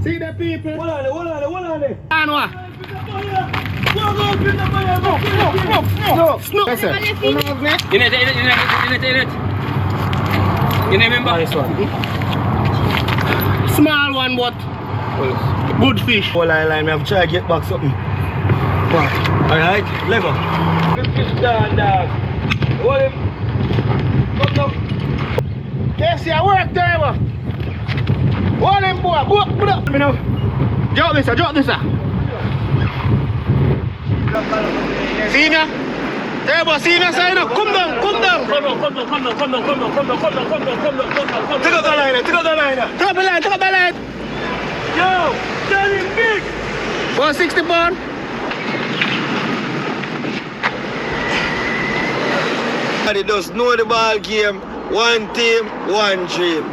See the people? Hold on there. And what? Snook. Yes, sir. In it. You remember this one? Small one, but good fish. Whole line, we have to try to get back something. Alright, level. Good fish down, dog. Hold him. Come now. Yes, I work there. Hold him, boy. Put up. Let me know. Drop this, sir. See me? Table, see me, side up. Come down. Come down. Take up the line. Drop the line. Yo, that is big. 160 pound. Everybody just know the ball game. One team, one dream.